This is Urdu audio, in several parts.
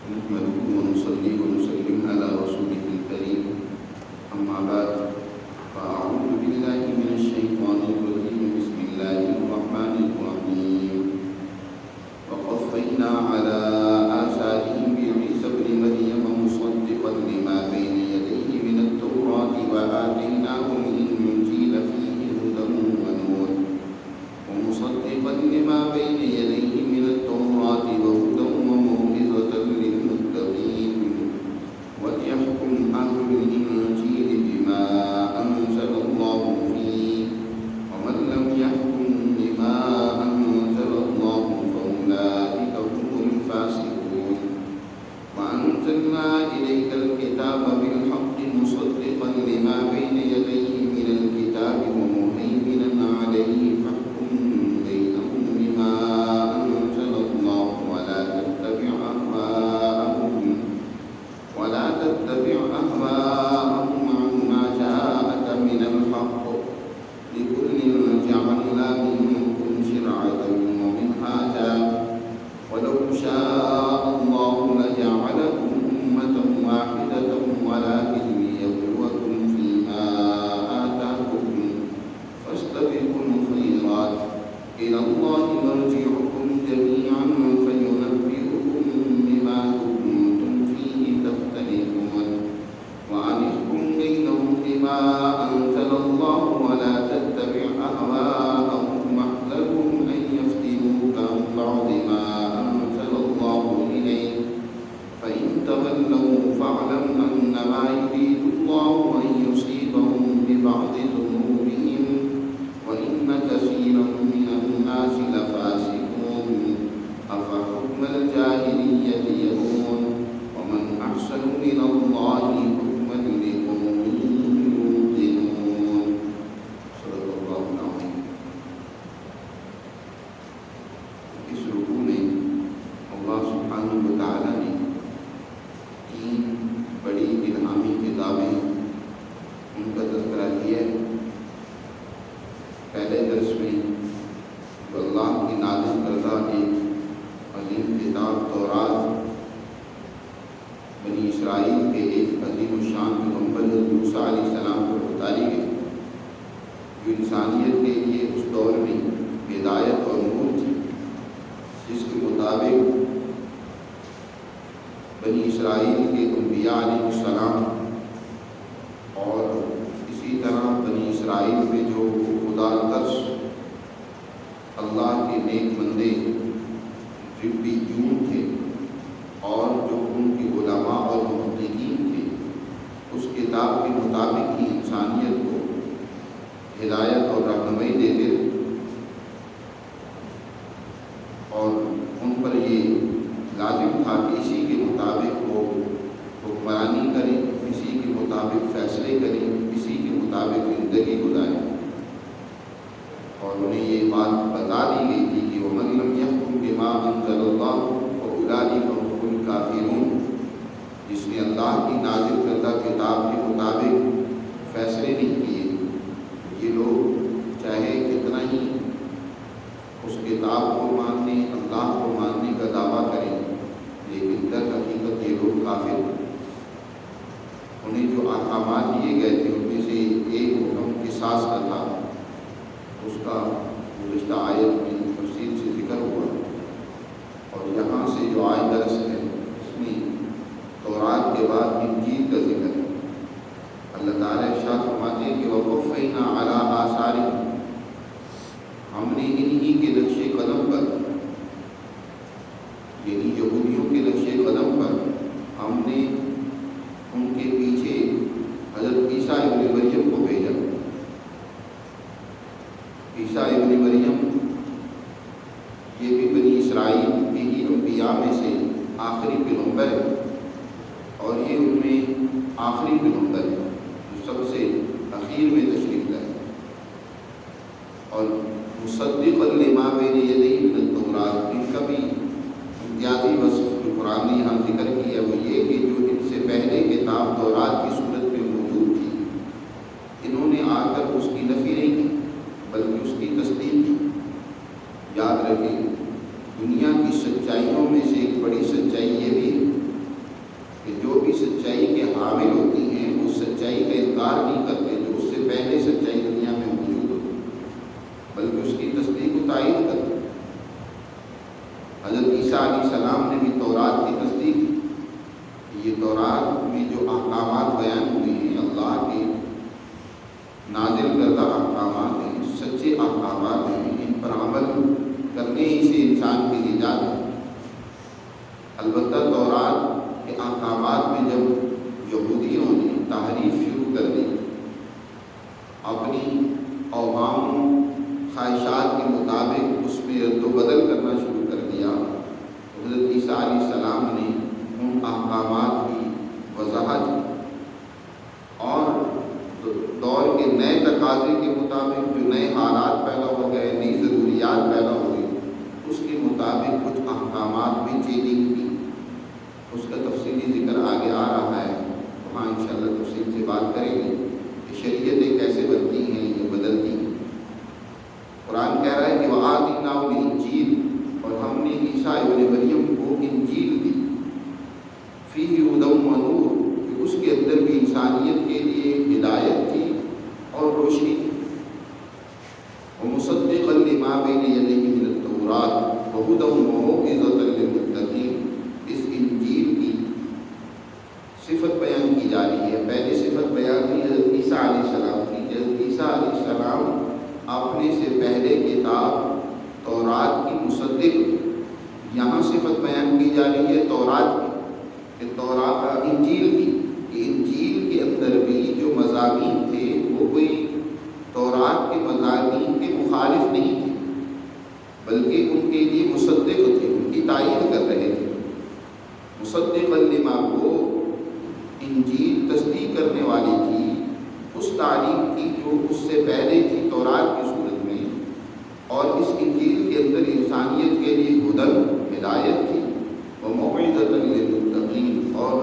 نحمده ونصلي ونسلم على رسوله الكريم أما بعد فأعوذ بالله من الشيطان الرجيم بسم الله الرحمن الرحيم وقفينا على آثارهم بعيسى ابن مريم مصدقا لما بين يديه من التوراة وآتيناه الإنجيل فيه هدى ونور ومصدقا لما بين يديه من التوراة وهدى وموعظة للمتقين وليحكم أهل الإنجيل بما أنزل الله فيه ومن لم يحكم بما أنزل الله فأولئك هم الفاسقون وأنزلنا إليك الكتاب بالحق مصدقا لما بين يديه من الكتاب ومهيمنا عليه فاحكم بينهم بما أنزل الله ولا تتبع أهواءهم عما جاءك من الحق لكل جعلنا منكم شرعة ومنهاجا ولو شاء الله لجعلكم أمة واحدة ولكن ليبلوكم فيما آتاكم فاستبقوا الخيرات إلى الله مرجعكم جميعا فينبئكم بما كنتم فيه تختلفون وأنحكم بينهم بما أنزل الله ولا تتبع أهواءهم واحذرهم أن يفتنوك عن بعض ما أنزل الله إليك فإن تولوا فاعلم أنما يريد الله أن يصيبهم ببعض ذنوبهم وإن كثيرا من الناس لفاسقون أفحكم الجاهلية يبغون ومن أحسن من الله حكما لقوم يوقنون صدق الله العظيم. اس رکوع میں اللہ سبحانہ و تعالی نے 3 بڑی الہامی کتابیں ان کا تذکرہ کیا ہے. پہلے درس میں جو اللہ کی نازل کردہ ایک عظیم کتاب تورات بنی اسرائیل کے ایک عظیم الشان پیغمبر موسیٰ علیہ السلام کو اتاری گئی جو انسانیت کے لیے اس دور میں ہدایت اور نور تھی، جس کے مطابق بنی اسرائیل کے انبیاء علیہ السلام اور اسی طرح بنی اسرائیل میں جو خدا ترس اللہ کے نیک بندے ربیون تھے اور جو ان کے علماء اور محققین تھے، اس کتاب کے مطابق ہی انسانیت کو ہدایت اور رہنمائی دیتے تھے اور ان پر یہ لازم تھا کہ اسی کے مطابق وہ حکمرانی کریں، اسی کے مطابق فیصلے کریں، اسی کے مطابق زندگی گزاریں. اور انہیں یہ بات بتا دی گئی تھی کہ وَمَن لَّمْ يَحْكُم بِمَا أَنزَلَ اللَّهُ فَأُولَٰئِكَ هُمُ الْكَافِرُونَ، جس نے اللہ کی نازل کردہ کتاب کے مطابق فیصلے نہیں کیے، یہ لوگ چاہے کتنا ہی اس کتاب کو ماننے، اللہ کو ماننے کا دعویٰ کریں، لیکن در حقیقت یہ لوگ کافر ہیں. انہیں جو احکامات دیے گئے تھے ان میں سے ایک حکم قصاص کا تھا، اس کا گزشتہ آیت میں تفصیل سے ذکر ہوا. اور یہاں سے جو آج درس ہے اس میں تورات کے بعد انجیل کا ذکر ہے. اللہ تعالیٰ ارشاد فرماتے ہیں کہ وَقَفَّيْنَا عَلَىٰ آثَارِهِمْ، ہم نے انہی کے نقش قدم پر، یعنی یہودیوں کے نقش قدم پر ہم نے ان کے پیچھے حضرت عیسیٰ ابن مریم کو بھیجا. عیسیٰ ابن مریم یہ بھی بنی اسرائیل کے ہی انبیاء میں سے آخری پیغمبر ہے اور یہ ان البتہ تورات کے احکامات میں جب یہودیوں نے تحریف شروع کر دی، اپنی اوہام خواہشات کے مطابق اس میں رد و بدل کرنا شروع کر دیا، حضرت عیسیٰ علیہ السلام نے ان احکامات کی وضاحت کی اور دور کے نئے تقاضے کے مطابق جو نئے حالات پیدا ہو گئے، نئی ضروریات پیدا ہو گئی، اس کے مطابق کچھ احکامات میں چینجنگ کی۔ اس کا تفصیلی ذکر آگے آ رہا ہے، وہاں انشاءاللہ تفصیل سے بات کریں گے کہ شریعتیں کیسے بنتی ہیں یا بدلتی ہیں۔ قرآن کہہ رہا ہے کہ وَآتِينَاهُ الْإِنْجِيلَ، اور ہم نے عیسیٰ ابن مریم کو انجیل دی، فِيهِ هُدًى وَنُورٌ، کہ اس کے اندر بھی انسانیت کے لیے ہدایت تھی اور روشنی تھی، وَمُصَدِّقًا لِمَا بَيْنَ يَدَيْهِ مِنَ التَّوْرَاةِ وَهُدًى وَمَوْعِظَةً لِلْمُتَّقِينَ۔ اس انجیل کی صفت بیان کی جا رہی ہے۔ پہلی صفت بیان کی حضرت عیسیٰ علیہ السلام کی، حضرت عیسیٰ علیہ السلام اپنے سے پہلے کتاب تورات کی مصدق۔ یہاں صفت بیان کی جا رہی ہے تورات کی، کہ تورات انجیل کی، کہ انجیل کے اندر بھی جو مضامین تھے وہ کوئی تورات کے مضامین کے مخالف نہیں تھے، بلکہ ان کے لیے مصدق تھے، ان کی تائید کر رہے تھے۔ مصدق لما، وہ انجیل تصدیق کرنے والی تھی اس تعلیم کی جو اس سے پہلے تھی تورات کی صورت میں، اور اس انجیل کے اندر انسانیت کے لیے ہدن، ہدایت تھی، وموعظۃ للمتقین، اور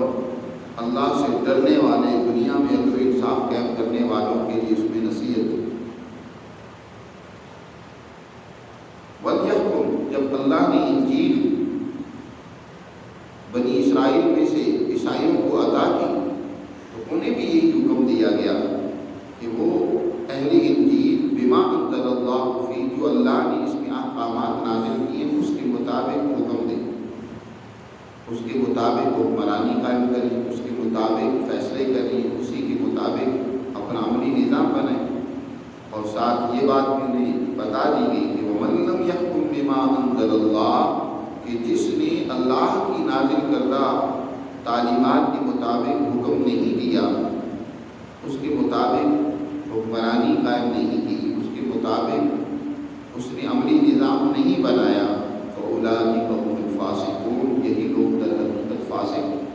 اللہ سے ڈرنے والے، دنیا میں عدل و انصاف قائم کرنے والوں کے لیے اس میں نصیحت تھی۔ وَلْيَحْكُمْ، جب اللہ نے انجیل بنی اسرائیل میں سے عیسائیوں کو عطا کی تو انہیں بھی یہی حکم دیا گیا کہ وہ اہل انجیل بما انزل اللہ فی، جو اللہ نے اس میں احکامات نازل کیے اس کے مطابق حکم دیں، اس کے مطابق حکمرانی قائم کریں، اس کے مطابق فیصلے کریں، اسی کے مطابق اپنا عملی نظام بنائیں۔ اور ساتھ یہ بات بھی انہیں بتا دی گئی کہ وَمَن لَّمْ يَحْكُم بِمَا أَنزَلَ اللَّهُ، کہ جس نے اللہ کی نازل کردہ تعلیمات کے مطابق حکم نہیں دیا، اس کے مطابق حکمرانی قائم نہیں کی، اس کے مطابق اس نے عملی نظام نہیں بنایا، فَأُولَٰئِکَ هُمُ الْفَاسِقُونَ، یہی لوگ در حقیقت فاسق ہیں،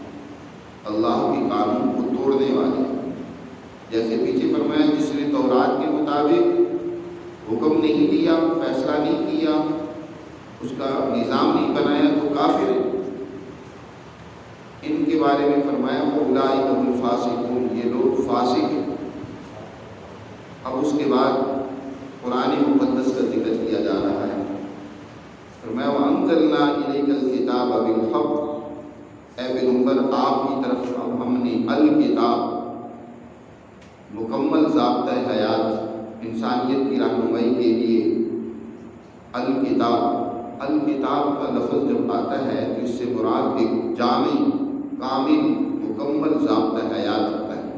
اللہ کے قانون کو توڑنے والے۔ جیسے پیچھے فرمایا جس نے تورات کے مطابق حکم نہیں دیا، فیصلہ نہیں کیا، اس کا نظام نہیں بنایا تو کافر ہے۔ ان کے بارے میں فرمایا فَأُولَٰئِکَ هُمُ الْفَاسِقُونَ، یہ لوگ فاسق ہیں۔ اب اس کے بعد قرآن مقدس کا ذکر کیا جا رہا ہے۔ فرمایا وَأَنزَلْنَا إِلَيْكَ الْكِتَابَ بِالْحَقِّ، اے پیغمبر آپ کی طرف ہم نے الکتاب، مکمل ضابطۂ حیات، انسانیت کی رہنمائی کے لیے الکتاب۔ الکتاب کا لفظ جب آتا ہے تو اس سے مراد ایک جامع، کامل، مکمل ضابطۂ حیات ہوتا ہے۔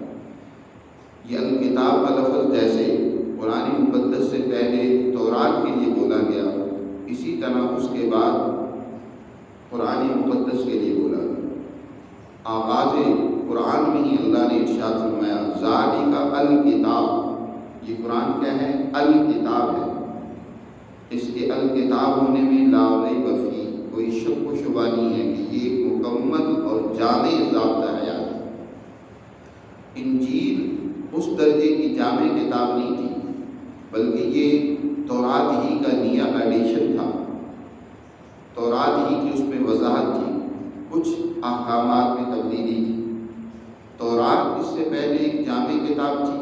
یہ الکتاب کا لفظ جیسے قرآن مقدس سے پہلے تورات کے لیے بولا گیا، اسی طرح اس کے بعد قرآن مقدس کے لیے بولا گیا۔ آغاز قرآن میں ہی اللہ نے ارشاد فرمایا ذالک الکتاب، یہ قرآن کیا ہے؟ الکتاب ہے۔ اس کے الکتاب ہونے میں لا ریب فیہ، کوئی شک و شبہ نہیں ہے کہ یہ ایک مکمل اور جامع ضابطہ حیات ہے۔ انجیل اس درجے کی جامع کتاب نہیں تھی، بلکہ یہ تورات ہی کا نیا ایڈیشن تھا، تورات ہی کی اس میں وضاحت تھی، کچھ احکامات میں تبدیلی تھی۔ تورات اس سے پہلے ایک جامع کتاب تھی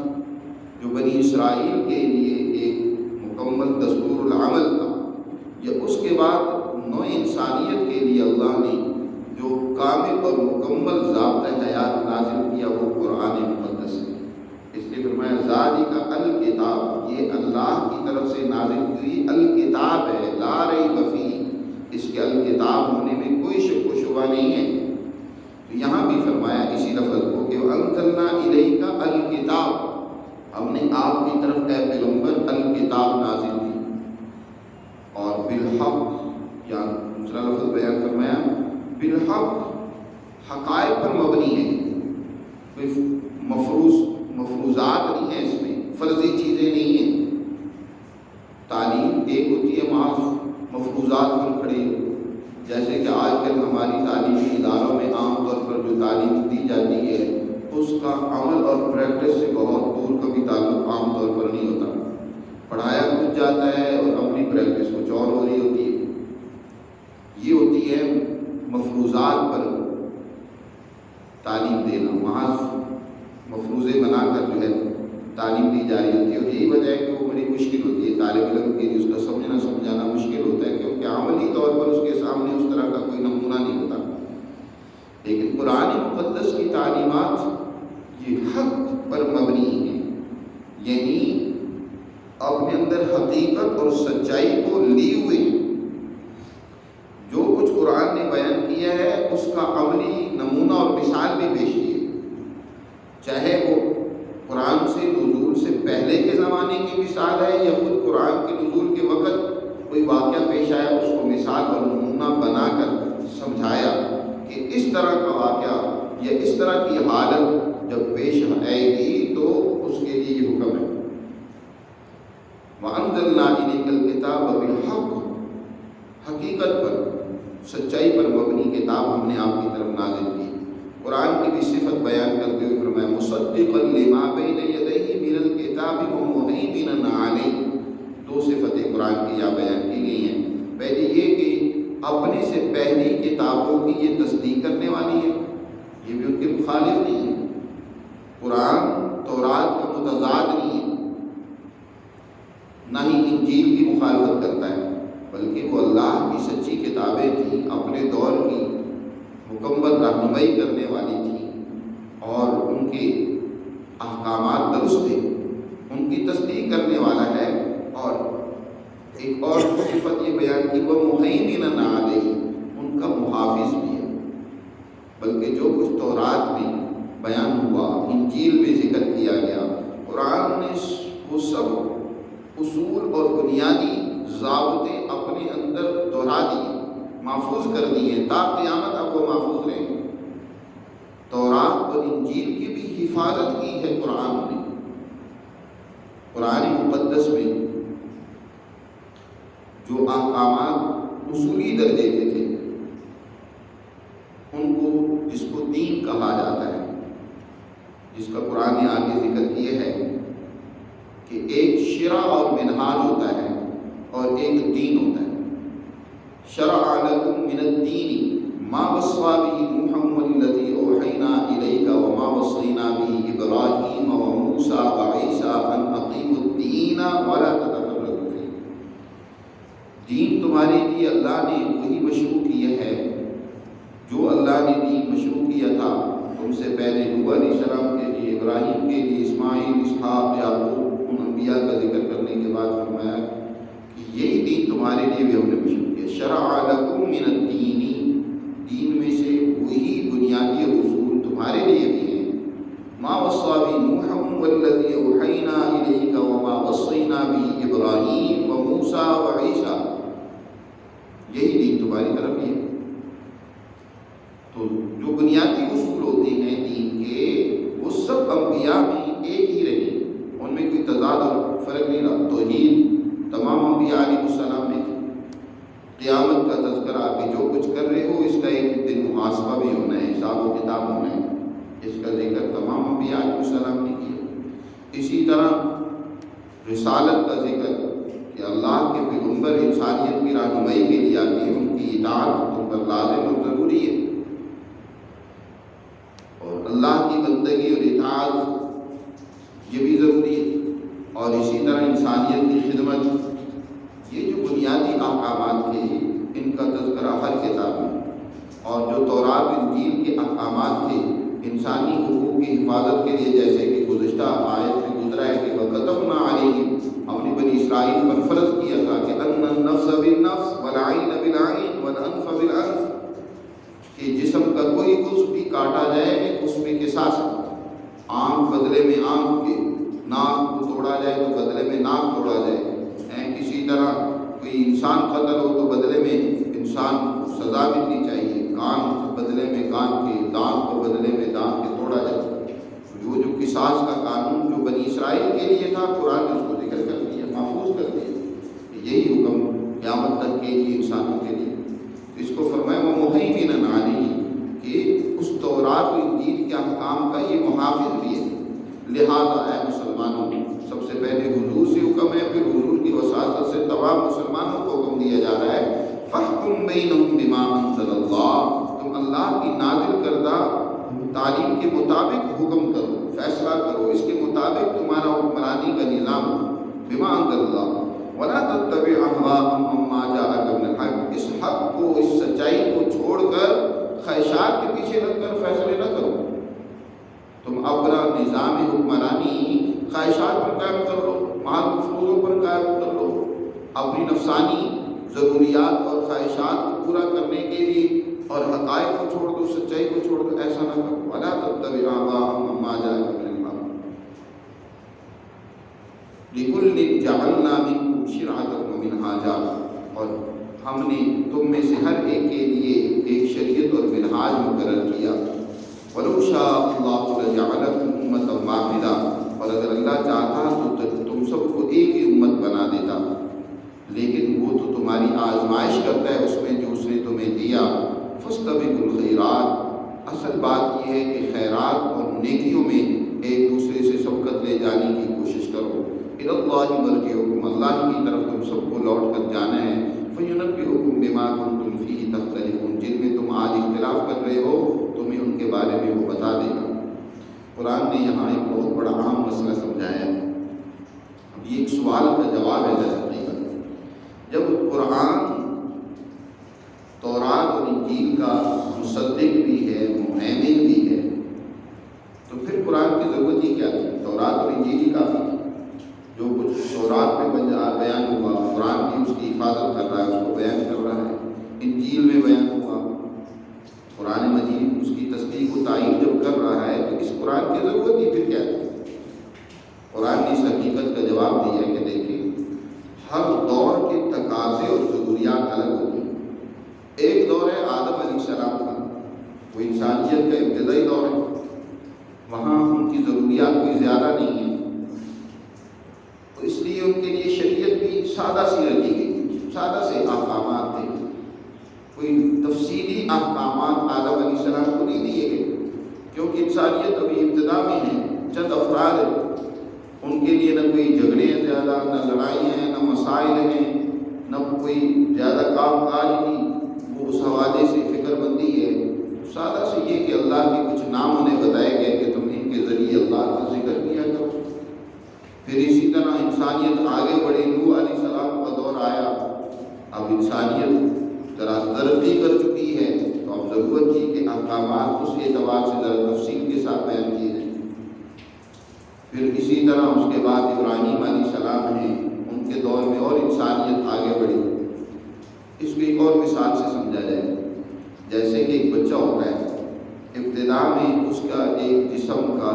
جو بنی اسرائیل کے لیے ایک مکمل دستور العمل تھا، یا اس کے بعد نوع انسانیت کے لیے اللہ نے جو کامل اور مکمل ضابطۂ حیات نازل کیا وہ قرآن مقدس ہے۔ اس لیے فرمایا ذالک الکتاب، یہ اللہ کی طرف سے نازل ہوئی الکتاب ہے، لا ریب فیہ، اس کے الکتاب ہونے میں کوئی شک و شبہ نہیں ہے۔ تو یہاں بھی فرمایا اسی لفظ کو کہ وَأَنزَلْنَا إِلَيْكَ الْكِتَابَ، ہم نے آپ کی طرف اے پیغمبر الکتاب نازل کی، اور بالحق، یا دوسرا لفظ بیان فرمایا بالحق حقائق پر مبنی ہے، کوئی مفروضات نہیں ہے، اس میں فرضی چیزیں نہیں ہیں۔ تعلیم ایک ہوتی ہے محض مفروضات پر کھڑی ہو، جیسے کہ آج کل ہماری تعلیمی اداروں میں عام طور پر جو تعلیم دی جاتی ہے اس کا عمل اور پریکٹس سے بہت دور کبھی تعلق عام طور پر نہیں ہوتا۔ پڑھایا کچھ جاتا ہے اور اپنی پریکٹس کچھ اور ہو رہی ہوتی ہے۔ یہ ہوتی ہے مفروضات پر تعلیم دینا، محض مفروضے بنا کر جو ہے تعلیم دی جا رہی ہوتی ہے، اور یہی وجہ ہے کہ وہ بڑی مشکل ہوتی ہے طالب علم کے لیے، اس کا سمجھانا مشکل ہوتا ہے، کیونکہ عملی طور پر اس کے سامنے اس طرح کا کوئی نمونہ نہیں ہوتا۔ لیکن قرآن مقدس کی تعلیمات یہ حق پر مبنی ہیں، یعنی اپنے اندر حقیقت اور سچائی کو لی ہوئے ہیں۔ جو کچھ قرآن نے بیان کیا ہے اس کا عملی نمونہ اور مثال بھی پیش کی ہے، چاہے وہ قرآن سے نزول سے پہلے کے زمانے کی مثال ہے یا خود قرآن کے نزول کے وقت کوئی واقعہ پیش آیا اس کو مثال اور نمونہ بنا کر سمجھایا کہ اس طرح کا واقعہ یا اس طرح کی حالت جب پیش آئے گی تو اس کے لیے یہ حکم ہے۔ وَأَنزَلْنَا إِلَيْكَ الْكِتَابَ بِالْحَقِّ، حقیقت پر سچائی پر مبنی کتاب ہم نے آپ کی طرف نازل کی۔ قرآن کی بھی صفت بیان کرتے ہوئے فرمایا مصدقا لما بین یدیہ من الکتاب ومہیمنا علیہ۔ دو صفتیں قرآن کی یہاں بیان کی گئی ہیں، پہلی یہ کہ اپنے سے پہلی کتابوں کی یہ تصدیق کرنے والی ہے، یہ بھی ان کے مخالف نہیں ہے۔ قرآن تورات کا متضاد نہیں ہے، نہ ہی انجیل کی مخالفت کرتا ہے، بلکہ وہ اللہ کی سچی کتابیں تھیں، اپنے دور کی مکمل رہنمائی کرنے والی تھی اور ان کے احکامات درست تھے، ان کی تصدیق کرنے والا ہے۔ اور ایک اور صفت یہ بیان کی وہ مہیمن علیہ، ان کا محافظ بھی ہے، بلکہ جو کچھ تورات میں بیان ہوا، انجیل میں ذکر کیا گیا، قرآن نے وہ سب اصول اور بنیادی ضابطے اپنے اندر دہرا دیے، محفوظ کر دیے، تا قیامت اب وہ محفوظ رہیں۔ تورات اور انجیل کی بھی حفاظت کی ہے قرآن نے۔ قرآن مقدس میں جو احکامات اصولی درجے کے تھے ان کو، جس کو دین کہا جاتا ہے، جس کا قرآن نے آگے ذکر کیا ہے کہ ایک شرع اور منہاج ہوتا ہے اور ایک دین ہوتا ہے۔ شرع لکم من الدین ما وصى به نوحا والذی اوحینا الیک وما وصینا به ابراہیم وموسیٰ وعیسیٰ ان اقیموا الدین ولا تتفرقوا فیہ۔ دین تمہارے لیے اللہ نے وہی مشروع کیا ہے جو اللہ نے دین مشروع کیا تھا تم سے پہلے نوح علیہ السلام کے لیے، ابراہیم کے لیے، اسماعیل، اسحاق، یعقوب، ان انبیاء کا ذکر کرنے کے بعد فرمایا کہ یہی دین تمہارے لیے بھی ہم نے مشروع کیا۔ شرع لکم من الدین، دین میں سے وہی بنیادی اصول تمہارے لیے بھی ہیں۔ ما وصى به نوحا والذی اوحینا الیک وما وصینا به ابراہیم وموسیٰ وعیسیٰ، یہی دین تمہاری طرف ہی ہے۔ تو جو بنیادی اصول ہوتے ہیں دین کے وہ سب انبیاء میں ایک ہی رہی، ان میں کوئی تضاد اور فرق نہیں رہا۔ توحید تمام انبیاء علیہ السلام میں تھی۔ قیامت کا تذکرہ کہ جو کچھ کر رہے ہو اس کا ایک دن محاسبہ بھی ہونا ہے، حساب و کتاب ہونا ہے، اس کا ذکر تمام انبیاء علیہ السلام نے کیا۔ اسی طرح رسالت کا ذکر کہ اللہ کے پیغمبر انسانیت کی رہنمائی کے لیے آتے ہیں، ان کی اطاعت تم پر لازم اور ضروری ہے، اور اللہ کی بندگی اور اطاعت یہ بھی ضروری ہے، اور اسی طرح انسانیت کی خدمت۔ یہ جو بنیادی احکامات تھے ان کا تذکرہ ہر کتاب میں، اور جو تورات انجیل کے احکامات تھے انسانی حقوق کی حفاظت کے لیے، جیسے کہ گزشتہ آیت میں گزرا ہے کہ وَكَتَبْنَا عَلَيْهِمْ، ہم نے بنی اسرائیل پر فرض کیا تھا کہ أَنَّ النَّفْسَ بِالنَّفْسِ وَالْعَيْنَ بِالْعَيْنِ وَالْأَنْفَ بِالْأَنْفِ، کہ جسم کا کوئی عضو بھی کاٹا جائے اس میں قصاص ہے، آنکھ بدلے میں آنکھ کے، ناک کو توڑا جائے تو بدلے میں ناک توڑا جائے، اسی طرح کوئی انسان قتل ہو تو بدلے میں انسان کو سزا ملنی چاہیے، کان کو بدلے میں کان کے، دانت کو بدلے میں دانت کے توڑا جائے۔ وہ جو قصاص کا قانون جو بنی اسرائیل کے لیے تھا، قرآن نے اس کو ذکر کر دیا، محفوظ کر دیا کہ یہی حکم قیامت تک کے لیے انسانوں کے لیے۔ تو اس کو فرمایا وہ مہیمن علیہ کہ اس تورات و انجیل کے احکام کا یہ محافظ بھی ہے۔ لہذا اے مسلمانوں، سب سے پہلے حضور سے حکم ہے، پھر حضور کی وساطت سے تمام مسلمانوں کو حکم دیا جا رہا ہے فَاحْكُم بَيْنَهُم بِمَا أَنزَلَ اللَّهُ، تم اللہ کی نازل کردہ تعلیم کے مطابق حکم کرو، فیصلہ کرو، اس کے مطابق تمہارا حکمرانی کا نظام بما انزل اللہ، ولا تتبع اهواءهم عما جاءك من الحق، اس حق کو، اس سچائی کو چھوڑ کر خواہشات کے پیچھے لگ کر فیصلے نہ کرو۔ تم اپنا نظام حکمرانی خواہشات پر قائم کر لو، مال مفروضوں پر قائم کر لو، اپنی نفسانی ضروریات اور خواہشات کو پورا کرنے کے لیے، اور حقائق کو چھوڑ دو، سچائی کو چھوڑ دو، ایسا نہ کرو۔ وَلَا تَتَّبِعْ أَهْوَاءَهُمْ عَمَّا جَاءَكَ مِنَ الْحَقِّ لِكُلٍّ جَعَلْنَا مِنكُمْ شِرْعَةً وَمِنْهَاجًا، اور ہم نے تم میں سے ہر ایک کے لیے ایک شریعت اور منہاج مقرر کیا۔ وَلَوْ شَاءَ اللَّهُ لَجَعَلَكُمْ أُمَّةً وَاحِدَةً، اور اگر اللہ چاہتا تو تم سب کو ایک ہی امت بنا دیتا، لیکن وہ تو تمہاری آزمائش کرتا ہے اس میں جو اس نے تمہیں دیا۔ فَاسْتَبِقُوا الْخَيْرَاتِ، اصل بات یہ ہے کہ خیرات اور نیکیوں میں ایک دوسرے سے سبقت لے جانے کی کوشش کرو۔ إِلَى اللَّهِ مَرْجِعُكُمْ، اللہ کی طرف تم سب کو لوٹ کر جانا ہے۔ فَيُنَبِّئُكُم بِمَا كُنتُمْ فِيهِ تَخْتَلِفُونَ، جن میں تم آج اختلاف کر رہے ہو تمہیں ان کے بارے میں وہ بتا دے گا۔ قرآن نے یہاں ایک بہت بڑا اہم مسئلہ سمجھایا ہے۔ اب یہ ایک سوال کا جواب ہے در حقیقت۔ جب قرآن تورات اور انجیل کا مصدق بھی ہے، مہیمن بھی ہے، تو پھر قرآن کی ضرورت ہی کیا تھی؟ تورات اور انجیل ہی کافی تھی۔ جو کچھ تورات میں بیان ہوا، قرآن بھی اس کی حفاظت کر رہا ہے، اس کو بیان کر رہا ہے۔ انجیل میں بیان ہوا، قرآن مجید اس کی تصدیق و تائید جب کر رہا ہے، تو اس قرآن کی ضرورت ہی پھر کیا تھی؟ قرآن نے اس حقیقت کا جواب دیا ہے کہ دیکھیں، ہر دور کے تقاضے اور ضروریات الگ ہوتی ہیں۔ ایک دور ہے آدم علیہ السلام کا، وہ انسانیت کا ابتدائی دور ہے، وہاں ان کی ضروریات کوئی زیادہ نہیں ہے، تو اس لیے ان کے لیے شریعت بھی سادہ سی رکھی گئی، سادہ سے احکامات تھے، کوئی تفصیلی احکامات آدم علیہ السلام کو نہیں دیے گئے، کیونکہ انسانیت ابھی ابتدا میں ہے، چند افراد ہیں، ان کے لیے نہ کوئی جھگڑے ہیں زیادہ، نہ لڑائی ہیں، نہ مسائل ہیں، نہ کوئی زیادہ کام کاج کی وہ اس حوالے سے فکر مندی ہے۔ سادہ سے یہ کہ اللہ کے کچھ نام انہیں بتائے گئے کہ تم ان کے ذریعے اللہ کا ذکر کیا کرو۔ پھر اسی طرح انسانیت آگے بڑھی، نوح علیہ السلام کا دور آیا، اب انسانیت ذرا ترقی کر چکی ہے، تو اب ضرورت تھی کہ احکامات اس اعتبار سے ذرا تفصیل کے ساتھ بیان کیے جائیں۔ پھر اسی طرح اس کے بعد ابراہیم علیہ السلام ہیں، ان کے دور میں اور انسانیت آگے بڑھی۔ اس کو ایک اور مثال سے سمجھا جائے، جیسے کہ ایک بچہ ہوتا ہے، ابتدا میں اس کا ایک جسم کا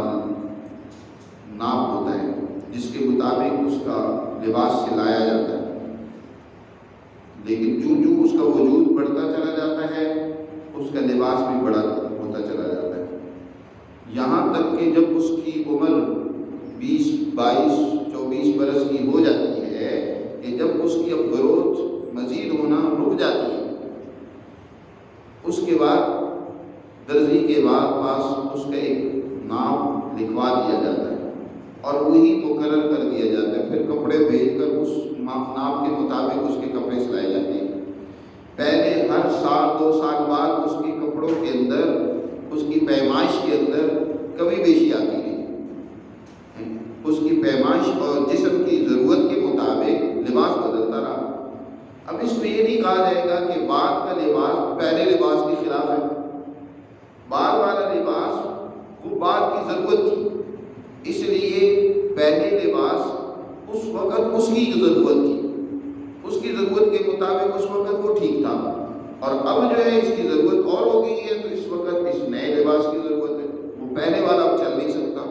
ناپ ہوتا ہے جس کے مطابق اس کا لباس سلایا جاتا ہے، لیکن جو اس کا وجود بڑھتا چلا جاتا ہے اس کا لباس بھی بڑا ہوتا چلا جاتا ہے، یہاں تک کہ جب اس کی عمر 20، 22، 24 برس کی ہو جاتی ہے کہ جب اس کی اب گروتھ مزید ہونا رک جاتی ہے، اس کے بعد درزی کے بعد پاس اس کا ایک ناپ لکھوا دیا جاتا ہے اور وہی مقرر کر دیا جاتا ہے، پھر کپڑے بھیج کر اس ناپ کے مطابق اس کے کپڑے سلائے جاتے ہیں۔ پہلے ہر سال 2 سال بعد اس کے کپڑوں کے اندر، اس کی پیمائش کے اندر کمی بیشی آتی ہے، اس کی پیمائش اور جسم کی ضرورت کے مطابق لباس بدلتا رہا۔ اب اس میں یہ نہیں کہا جائے گا کہ بعد کا لباس پہلے لباس کے خلاف ہے، بعد والا لباس وہ بعد کی ضرورت تھی، اس لیے پہلے لباس اس وقت اس کی ضرورت تھی، اس کی ضرورت کے مطابق اس وقت وہ ٹھیک تھا، اور اب جو ہے اس کی ضرورت اور ہو گئی ہے، تو اس وقت اس نئے لباس کی ضرورت ہے، وہ پہلے والا اب چل نہیں سکتا۔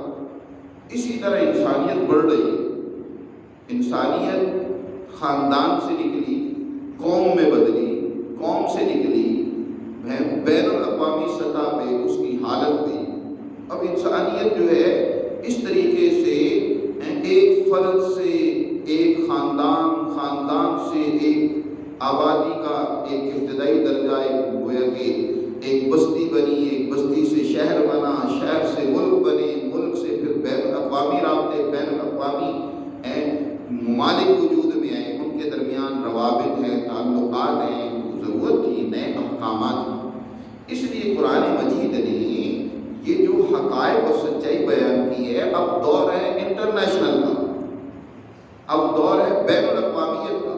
اسی طرح انسانیت بڑھ رہی ہے، انسانیت خاندان سے نکلی، قوم میں بدلی، قوم سے نکلی بین الاقوامی سطح پہ اس کی حالت ہوئی۔ اب انسانیت جو ہے اس طریقے سے ایک فرد سے ایک خاندان سے ایک آبادی کا ایک ابتدائی درجہ گویا کہ ایک بستی بنی، ایک بستی سے شہر بنا، شہر سے ملک بنے، ملک سے پھر بین الاقوامی رابطے، بین الاقوامی ممالک وجود میں آئے، ان کے درمیان روابط ہیں، تعلقات ہیں، تو ضرورت تھی نئے احکامات کی۔ اس لیے قرآن مجید نے یہ جو حقائق اور سچائی بیان کی ہے، اب دور ہے انٹرنیشنل کا، اب دور ہے بین الاقوامیت کا۔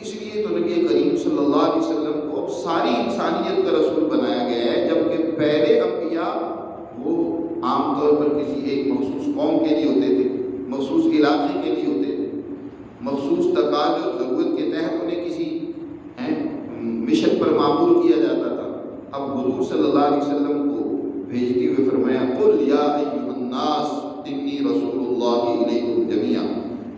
اس لیے تو نبی کریم صلی اللہ علیہ وسلم کو ساری انسانیت کا رسول بنایا گیا ہے، جبکہ پہلے انبیاء وہ عام طور پر کسی ایک مخصوص قوم کے لیے ہوتے تھے، مخصوص علاقے کے لیے ہوتے تھے، مخصوص تقاضے اور ضرورت کے تحت انہیں کسی مشن پر معمور کیا جاتا تھا۔ اب حضور صلی اللہ علیہ وسلم کو بھیجتے ہوئے فرمایا قل یا ایھا الناس انی رسول اللہ الیکم جمیعا،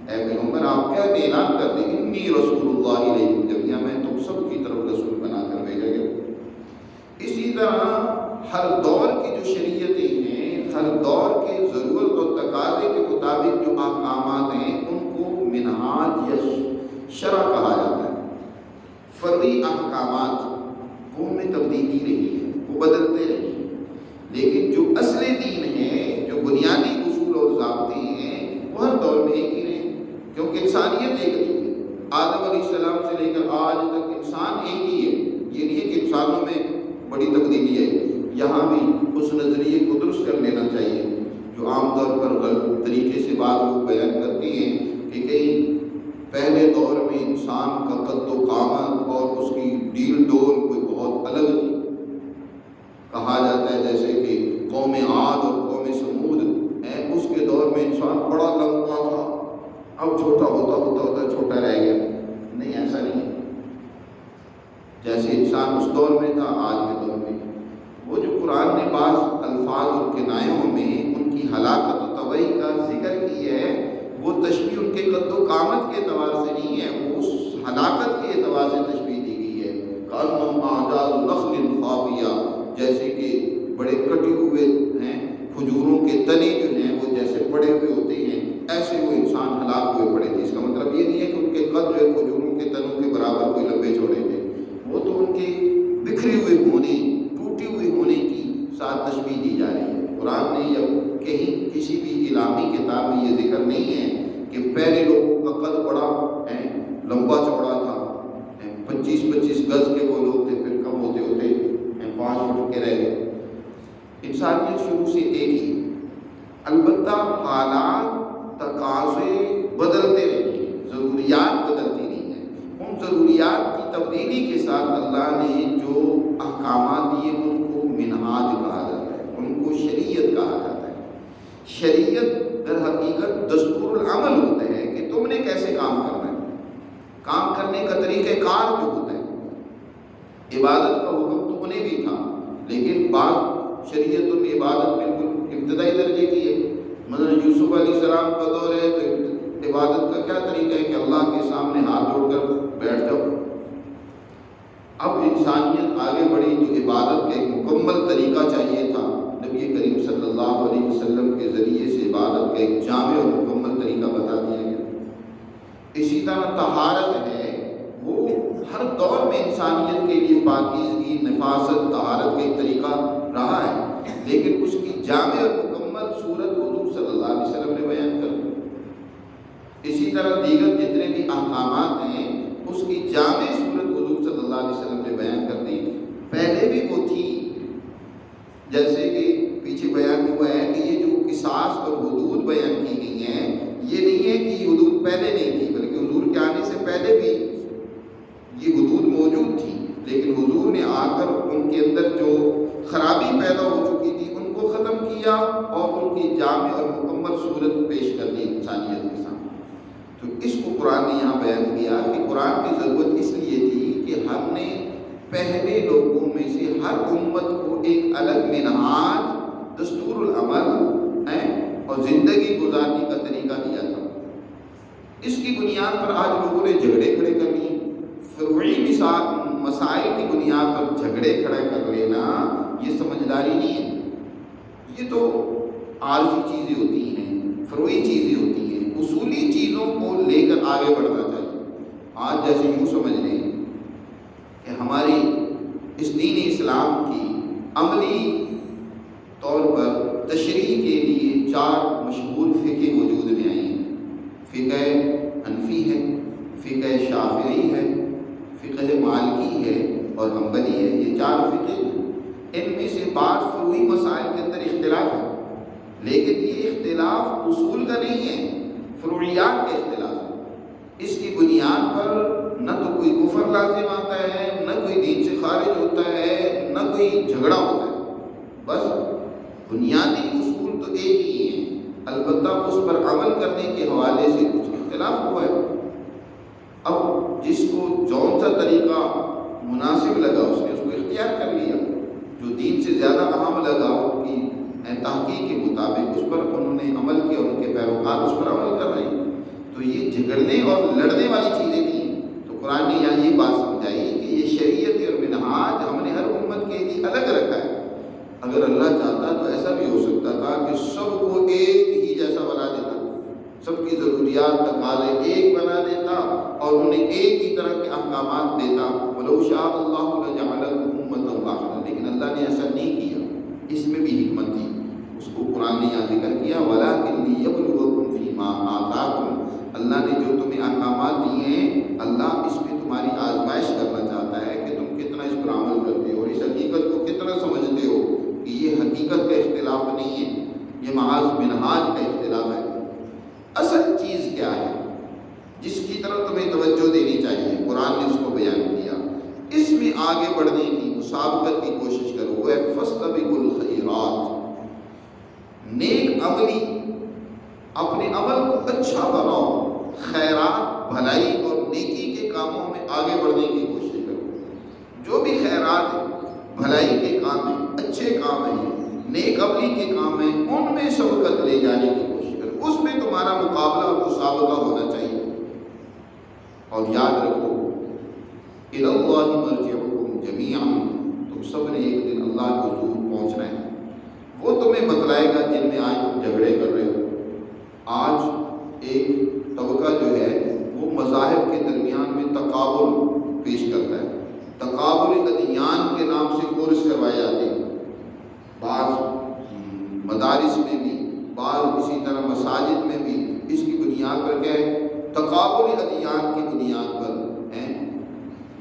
اے پیغمبر آپ کہہ دیں، اعلان کر دیں، انی رسول اللہ الیکم جمیعا، میں تم سب کی طرف رسول بنا کر بھیجا گیا۔ اسی طرح ہر دور کی جو شریعتیں ہیں، ہر دور کے ضرورت اور تقاضے کے مطابق جو احکامات ہیں، ان کو منہاج یا شرع کہا جاتا ہے۔ فرعی احکامات وہ میں تبدیلی رہی ہے، وہ بدلتے رہی ہیں، لیکن جو اصل دین ہے، جو بنیادی اصول اور ضابطے ہیں، وہ ہر دور میں ایک ہی رہے، کیونکہ انسانیت ایک ہی ہے۔ آدم علیہ السلام سے لے کر آج تک انسان ایک ہی ہے، یہ نہیں ہے کہ انسانوں میں بڑی تبدیلی ہے۔ یہاں بھی اس نظریے کو درست کر لینا چاہیے، جو عام طور پر غلط طریقے سے بعض لوگ بیان کرتے ہیں کہ کہیں پہلے دور میں انسان کا قد و قامت اور اس کی ڈیل ڈول کوئی بہت الگ تھی۔ کہا جاتا ہے جیسے کہ قوم عاد اور قوم سمود ہیں، اس کے دور میں انسان بڑا لمبا تھا، اب چھوٹا ہوتا چھوٹا رہ گیا۔ نہیں، ایسا نہیں ہے، جیسے انسان اس دور میں تھا آج کے دور میں۔ وہ جو قرآن نے بعض الفاظ اور کنایوں میں ان کی ہلاکت و تباہی کا ذکر کی ہے، وہ تشبیہ ان کے قد و قامت کے اعتبار سے نہیں ہے، وہ اس ہلاکت کے اعتبار سے تشبیہ دی گئی ہے۔ کأنہم أعجاز نخل خاویہ، جیسے کہ بڑے کٹے ہوئے ہیں کھجوروں کے تنے جو ہیں وہ جیسے پڑے ہوئے ہوتے ہیں، ایسے وہ انسان ہلاک ہوئے پڑے تھے۔ اس کا مطلب یہ نہیں ہے کہ ان کے قد جو ہے کھجوروں کے تنوں کے برابر کوئی لمبے چوڑے تھے، وہ تو ان کے بکھرے ہوئے ہونے، ٹوٹے ہوئے ہونے کی ساتھ تشبیہ دی جا رہی ہے۔ قرآن نے یا کہیں کسی بھی علمی کتاب میں یہ ذکر نہیں ہے کہ پہلے لوگوں کا قد بڑا لمبا چوڑا تھا، 25 گز کے وہ لوگ تھے، پھر کم ہوتے ہوتے 5 فٹ کے رہ گئے۔ انسانیت شروع سے ایک ہی، البتہ حالات تقاضے بدلتے رہے ہیں، ضروریات بدلتی نہیں ہیں۔ ان ضروریات کی تبدیلی کے ساتھ اللہ نے جو احکامات دیے ان کو منہاج کہا جاتا ہے، ان کو شریعت کہا جاتا ہے۔ شریعت در حقیقت دستور العمل ہوتا ہے کہ تم نے کیسے کام کرنا ہے، کام کرنے کا طریقہ کار جو ہوتا ہے۔ عبادت کا حکم تو انہیں بھی تھا، لیکن بعض شریعتوں میں عبادت بالکل ابتدائی درجے کی ہے۔ مثلا یوسف علیہ السلام کا دور ہے تو عبادت کا کیا طریقہ ہے کہ اللہ کے سامنے ہاتھ جوڑ کر بیٹھ جاؤ۔ اب انسانیت آگے بڑھی تو عبادت کا ایک مکمل طریقہ چاہیے تھا، نبی کریم صلی اللہ علیہ وسلم کے ذریعے سے عبادت کا ایک جامع اور مکمل طریقہ بتا دیا گیا۔ اسی طرح طہارت ہے، وہ ہر دور میں انسانیت کے لیے پاکیزگی، نفاست، طہارت کا ایک طریقہ رہا ہے، لیکن اس کی جامع اور مکمل صورت حضور صلی اللہ علیہ وسلم نے بیان کر دی۔ اسی طرح دیگر جتنے بھی احکامات ہیں اس کی جامع صورت حضور صلی اللہ علیہ وسلم نے بیان کر دی۔ پہلے بھی وہ تھی، جیسے کہ پیچھے بیان ہوا ہے کہ یہ جو قصاص اور حدود بیان کی گئی ہیں، یہ نہیں ہے کہ یہ حدود پہلے نہیں تھی، بلکہ حضور کے آنے سے پہلے بھی یہ حدود موجود تھی، لیکن حضور نے آ کر ان کے اندر جو خرابی پیدا ہو چکی تھی ان کو ختم کیا اور ان کی جامع اور مکمل صورت پیش کر دی انسانیت کے سامنے۔ تو اس کو قرآن نے یہاں بیان کیا کہ قرآن کی ضرورت اس لیے تھی کہ ہم نے پہلے لوگوں میں سے ہر امت کو ایک الگ منہاج، دستور العمل اور زندگی گزارنے کا طریقہ دیا تھا۔ اس کی بنیاد پر آج لوگوں نے جھگڑے کھڑے کر لیے، فروعی مسائل کی بنیاد پر جھگڑے کھڑے کر لینا یہ سمجھداری نہیں ہے. یہ تو عارضی چیزیں ہوتی ہیں، فروعی چیزیں ہوتی ہیں. اصولی چیزوں کو لے کر آگے بڑھنا چاہیے. آج جیسے یوں سمجھ لیں کہ ہماری اس دین اسلام کی عملی طور پر تشریح کے لیے 4 مشہور فقہ وجود میں آئی ہیں. فقہ حنفی ہے، فقہ شافعی ہے، فقہ مالکی ہے اور حنبلی ہے. یہ 4 فقہ ہیں. ان میں سے بعض فروعی مسائل کے اندر اختلاف ہے، لیکن یہ اختلاف اصول کا نہیں ہے، فروعیات کا اختلاف ہے. اس کی بنیاد پر نہ تو کوئی کفر لازم آتا ہے، نہ کوئی دین سے خارج ہوتا ہے، نہ کوئی جھگڑا ہوتا ہے. بس بنیادی اصول تو ایک ہی ہیں، البتہ اس پر عمل کرنے کے حوالے سے کچھ اختلاف ہوا ہے. اب جس کو جون سا طریقہ مناسب لگا اس نے اس کو اختیار کر لیا. جو دین سے زیادہ اہم لگا ان کی تحقیق کے مطابق اس پر انہوں نے عمل کیا، ان کے پیروکار اس پر عمل کر رہے ہیں. تو یہ جھگڑنے اور لڑنے والی چیزیں نہیں ہیں. تو قرآن نے یہاں یہ بات سمجھائی کہ یہ شریعت اور منہاج ہم نے ہر امت کے لیے الگ رکھا ہے. اگر اللہ چاہتا تو ایسا بھی ہو سکتا تھا کہ سب کو ایک ہی جیسا بنا دیتا، سب کی ضروریات تقاضے ایک بنا دیتا اور انہیں ایک ہی طرح کے احکامات دیتا. وَلَوْ شَاءَ اللَّهُ لَجَعَلَكُمْ أُمَّةً وَاحِدَةً. لیکن اللہ نے ایسا نہیں کیا. اس میں بھی حکمت تھی. اس کو قرآن نے یہاں ذکر کیا وَلَٰكِن لِيَبْلُوَكُمْ فِي مَا آتَاكُمْ. اللہ نے جو تمہیں احکامات دیے ہیں اللہ اس میں تمہاری آزمائش کرنا چاہتا ہے کہ تم کتنا اس پر عمل کرتے ہو اور اس حقیقت کو کتنا سمجھتے ہو کہ یہ حقیقت کا اختلاف نہیں ہے، یہ محض منہاج کا اختلاف ہے. اصل چیز کیا ہے جس کی طرف تمہیں توجہ دینی چاہیے؟ قرآن نے اس کو بیان کیا. اس میں آگے بڑھنے کی مسابقت کی کوشش کرو. وہ ہے فاستبقوا الخیرات. نیک عملی اپنے عمل کو اچھا بناؤ، خیرات بھلائی اور نیکی کے کاموں میں آگے بڑھنے کی کوشش کرو. جو بھی خیرات ہیں، بھلائی کے کام ہیں، اچھے کام ہیں، نیک عملی کے کام ہیں، ان میں سبقت لے جانے کی کوشش کرو. اس میں تمہارا مقابلہ اور مسابقہ ہونا چاہیے. اور یاد رکھو الی اللہ مرجعکم جمیعا. تم سب نے ایک دن اللہ کے حضور پہنچنا ہے. وہ تمہیں بتلائے گا جن میں آج تم جھگڑے کر رہے ہو. آج ایک طبقہ جو ہے وہ مذاہب کے درمیان میں تقابل پیش کرتا ہے. تقابل ادیان کے نام سے کورس کروائے جاتے ہیں. بعض مدارس میں بھی، بعض اسی طرح مساجد میں بھی اس کی بنیاد پر کیا ہے؟ تقابل ادیان کی بنیاد پر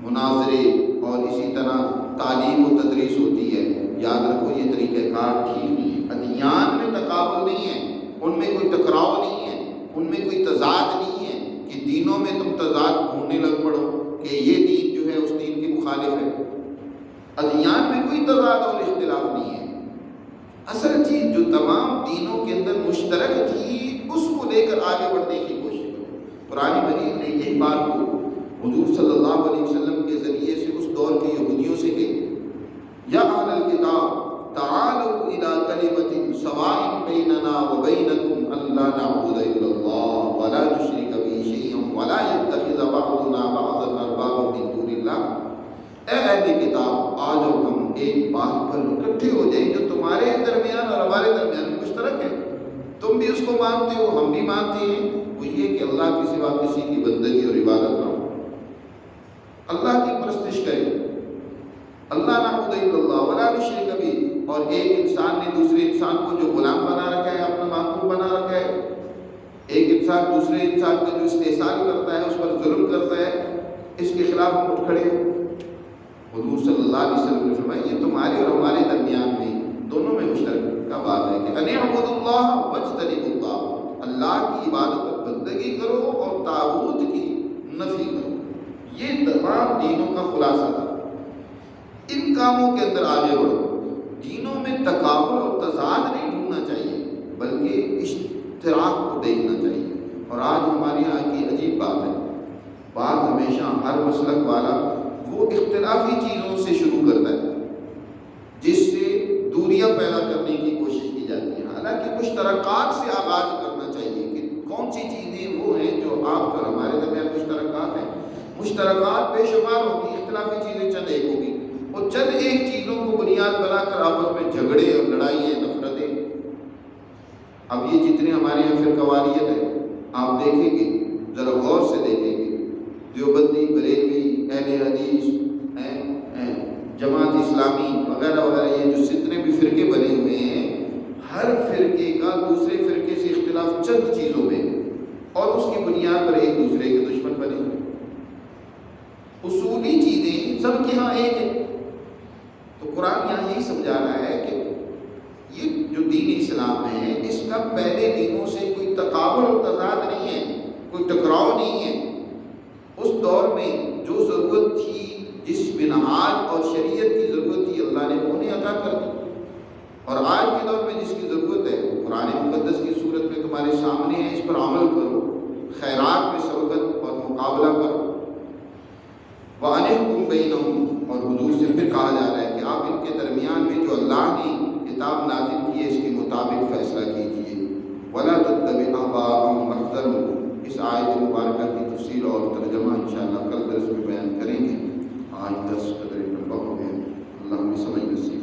مناظرے اور اسی طرح تعلیم و تدریس ہوتی ہے. یاد رکھو یہ طریقہ کار ٹھیک نہیں ہے. ادیان میں تقابل نہیں ہے، ان میں کوئی ٹکراؤ نہیں ہے، ان میں کوئی تضاد نہیں ہے کہ دینوں میں تم تضاد ڈھونڈنے لگ پڑو کہ یہ دین جو ہے اس دین کے مخالف ہے. ادیان میں کوئی تضاد اور اختلاف نہیں ہے. اصل چیز جو تمام دینوں کے اندر مشترک تھی اس کو لے کر آگے بڑھنے کی کوشش کرو. قرآن مجید نے یہی بات کو حضور صلی اللہ علیہ وسلم کے ذریعے سے اس دور کے یہودیوں سے کہی. یا اہل الکتاب تعالوا الی کلمۃ سواء بیننا وبینکم الا نعبد الا اللہ ولا نشرک به شیئا ولا يتخذ بعضنا بعضا اربابا من دون اللہ. اے اہل کتاب آ جاؤ ہم ایک بات پر اکٹھے ہو جائیں جو تمہارے درمیان اور ہمارے درمیان میں مشترک ہے. تم بھی اس کو مانتے ہو، ہم بھی مانتے ہیں. وہ یہ کہ اللہ کے سوا کسی کی بندگی اور عبادت نہ ہو، اللہ کی پرستش کرے. اللہ نعبد الا اللہ ولا نشرک به. اور ایک انسان نے دوسرے انسان کو جو غلام بنا رکھا ہے، اپنا معبود بنا رکھا ہے، ایک انسان دوسرے انسان کا جو استحصال کرتا ہے، اس پر ظلم کرتا ہے، اس کے خلاف ہم اٹھ کھڑے ہوں. حضور صلی اللہ علیہ وسلم نے فرمایا یہ تمہارے اور ہمارے درمیان میں دونوں میں مشترک کا بات ہے کہ ان اعبدوا اللہ واجتنبوا الطاغوت. اللہ کی عبادت اور بندگی کرو اور طاغوت کی نفی کرو. یہ تمام دینوں کا خلاصہ تھا. ان کاموں کے اندر آگے بڑھو. دینوں میں تقابل اور تضاد نہیں ڈھونڈنا چاہیے بلکہ اشتراک کو دیکھنا چاہیے. اور آج ہمارے یہاں کی عجیب بات ہے، بات ہمیشہ ہر مسلک والا وہ اختلافی چیزوں سے شروع کرتا ہے جس سے دوریاں پیدا کرنے کی کوشش کی جاتی ہے. حالانکہ مشترکات سے آغاز کرنا چاہیے کہ کون سی چیزیں وہ ہیں جو آپ اور ہمارے درمیان مشترکات ہیں. مشترکات بے شمار ہوگی، اختلافی چیزیں چند ایک ہوگی، اور چند ایک چیزوں کو بنیاد بنا کر آپس میں جھگڑے اور لڑائیاں، نفرتیں۔ اب یہ جتنے ہمارے یہاں فرقواریت ہے، آپ دیکھیں گے، ذرا غور سے دیکھیں گے، دیوبندی، بریلوی، اہل حدیث، جماعت اسلامی وغیرہ وغیرہ، یہ جو جتنے بھی فرقے بنے ہوئے ہیں، ہر فرقے کا دوسرے فرقے سے اختلاف چند چیزوں میں، اور اس کی بنیاد پر ایک دوسرے کے دشمن بنے ہوئے۔ اصولی چیزیں سب کے ہاں ایک ہے۔ تو قرآن یہاں یہی سمجھا رہا ہے کہ یہ جو دین اسلام ہے، اس کا پہلے دینوں سے کوئی تقابل اور تضاد نہیں ہے، کوئی ٹکراؤ نہیں ہے۔ اس دور میں جو ضرورت تھی، جس منہاج اور شریعت کی ضرورت تھی، اللہ نے انہیں عطا کر دی، اور آج کے دور میں جس کی ضرورت ہے وہ قرآن مقدس کی صورت میں تمہارے سامنے ہے، اس پر عمل کرو، خیرات میں سبقت اور مقابلہ کرو۔ وَأَنِحْكُمْ بَيْنَهُمْ، اور حضور سے پھر کہا جا رہا ہے کہ آپ ان کے درمیان میں جو اللہ نے کتاب نازل کی ہے، اس کے مطابق فیصلہ کیجیے۔ وَلَا تَتَّبِعْ أَهْوَاءَهُمْ وَاحْذَرْهُمْ۔ اس آیت مبارکہ کی تفصیل اور ترجمہ انشاءاللہ کل درس میں بیان کریں گے۔ آج درس قدر لمبا ہو گیا، اللہ ہمیں سمجھ نصیب